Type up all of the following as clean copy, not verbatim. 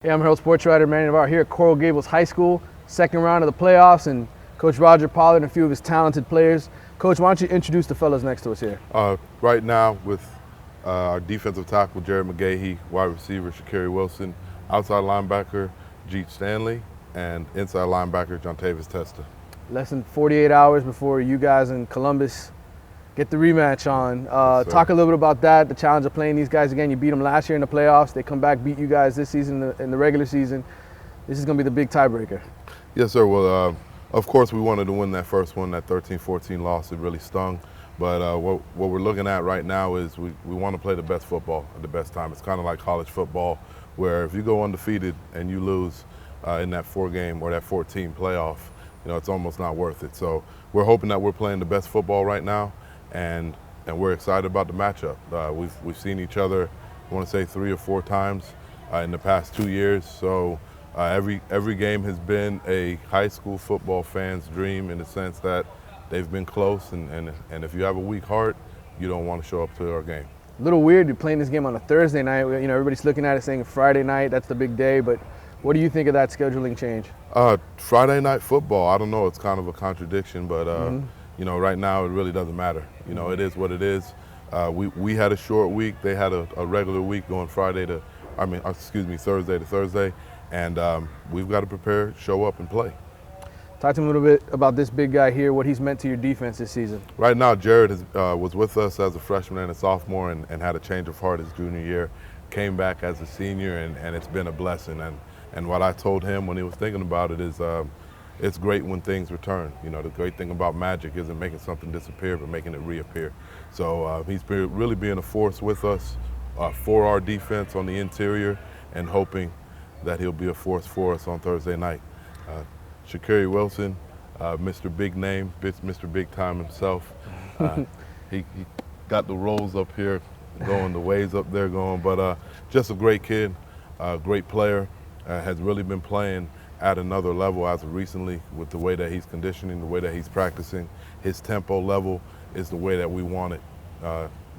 Hey, I'm Herald sportswriter Manny Navarro here at Coral Gables High School, second round of the playoffs, and Coach Roger Pollard and a few of his talented players. Coach, why don't you introduce the fellas next to us here? Right now with our defensive tackle, Jared McGahee, wide receiver, Shakari Wilson, outside linebacker, Jeet Stanley, and inside linebacker, John Testa. Less than 48 hours before you guys in Columbus get the rematch on. Yes, talk a little bit about that, the challenge of playing these guys again. You beat them last year in the playoffs. They come back, beat you guys this season in the regular season. This is going to be the big tiebreaker. Yes, sir. Well, of course, we wanted to win that first one, that 13-14 loss. It really stung. But what we're looking at right now is we want to play the best football at the best time. It's kind of like college football, where if you go undefeated and you lose in that 4-game or that 14 playoff, it's almost not worth it. So we're hoping that we're playing the best football right now, and we're excited about the matchup. We've seen each other, I want to say 3 or 4 times in the past 2 years. So every game has been a high school football fan's dream, in the sense that they've been close, and if you have a weak heart, you don't want to show up to our game. A little weird you're playing this game on a Thursday night. Everybody's looking at it saying Friday night, that's the big day, but what do you think of that scheduling change? Friday night football, I don't know, it's kind of a contradiction, but right now it really doesn't matter. It is what it is. We had a short week. They had a regular week going Thursday to Thursday, and we've got to prepare, show up, and play. Talk to me a little bit about this big guy here, what he's meant to your defense this season. Right now, Jared was with us as a freshman and a sophomore, and had a change of heart his junior year. Came back as a senior, and it's been a blessing. And what I told him when he was thinking about it is, it's great when things return. The great thing about magic isn't making something disappear, but making it reappear. So he's really being a force with us for our defense on the interior, and hoping that he'll be a force for us on Thursday night. Shakari Wilson, Mr. Big Name, Mr. Big Time himself. He got the rolls up here going, the waves up there going, but just a great kid, great player, has really been playing at another level as of recently, with the way that he's conditioning, the way that he's practicing. His tempo level is the way that we want it.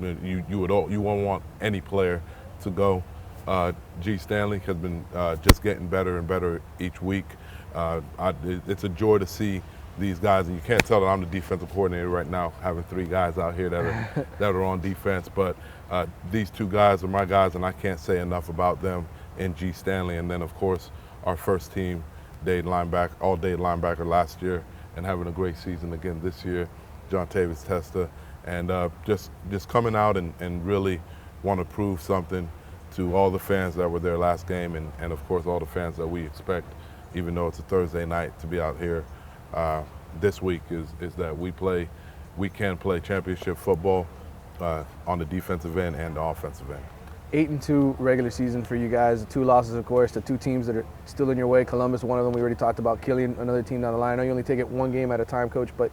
You won't want any player to go. G. Stanley has been just getting better and better each week. It's a joy to see these guys, and you can't tell that I'm the defensive coordinator right now, having 3 guys out here that are on defense. But these 2 guys are my guys, and I can't say enough about them and G. Stanley. And then, of course, our first team all-day linebacker last year, and having a great season again this year, John Testa, and just coming out and really want to prove something to all the fans that were there last game, and of course all the fans that we expect, even though it's a Thursday night, to be out here this week, is that we can play championship football on the defensive end and the offensive end. 8-2 regular season for you guys. The 2 losses, of course, the 2 teams that are still in your way. Columbus, one of them we already talked about. Killian, another team down the line. I know you only take it 1 game at a time, Coach, but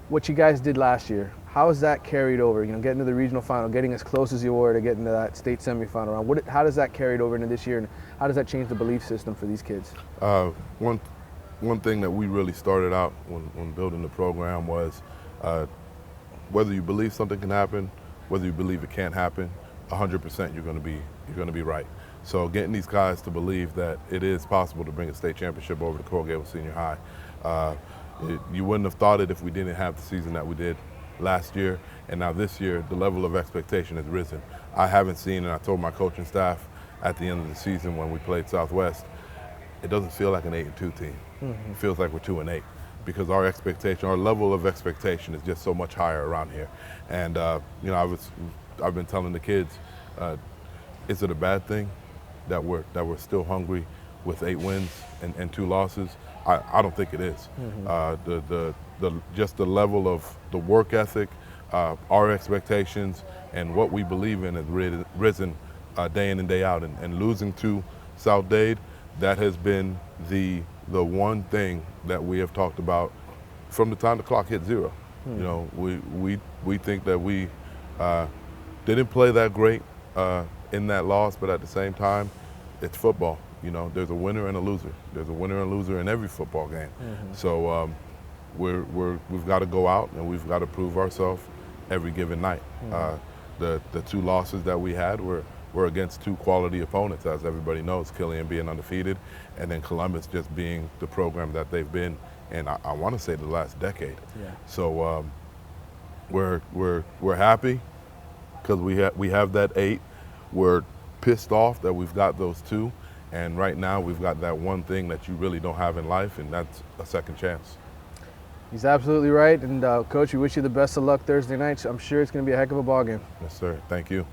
what you guys did last year, how has that carried over? Getting to the regional final, getting as close as you were to getting to that state semifinal round. How does that carry over into this year, and how does that change the belief system for these kids? One thing that we really started out when building the program was, whether you believe something can happen, whether you believe it can't happen, 100% you're going to be right. So getting these guys to believe that it is possible to bring a state championship over to Coral Gables Senior High. You wouldn't have thought it if we didn't have the season that we did last year, and now this year the level of expectation has risen. I haven't seen, and I told my coaching staff at the end of the season when we played Southwest, it doesn't feel like an 8-2 team. Mm-hmm. It feels like we're 2-8, because our level of expectation is just so much higher around here. And I've been telling the kids, is it a bad thing that we're still hungry with 8 wins and 2 losses? I don't think it is. Mm-hmm. Just the level of the work ethic, our expectations, and what we believe in has risen day in and day out. And losing to South Dade, that has been the one thing that we have talked about from the time the clock hit 0. Mm-hmm. We think that we didn't play that great in that loss, but at the same time, it's football. There's a winner and a loser. There's a winner and a loser in every football game. Mm-hmm. So we've got to go out and we've got to prove ourselves every given night. Mm-hmm. The 2 losses that we had were we're against two quality opponents, as everybody knows, Killian being undefeated, and then Columbus just being the program that they've been in, I want to say, the last decade. Yeah. So we're happy because we have that 8. We're pissed off that we've got those 2, and right now we've got that one thing that you really don't have in life, and that's a second chance. He's absolutely right, and Coach, we wish you the best of luck Thursday night. I'm sure it's going to be a heck of a ball game. Yes, sir. Thank you.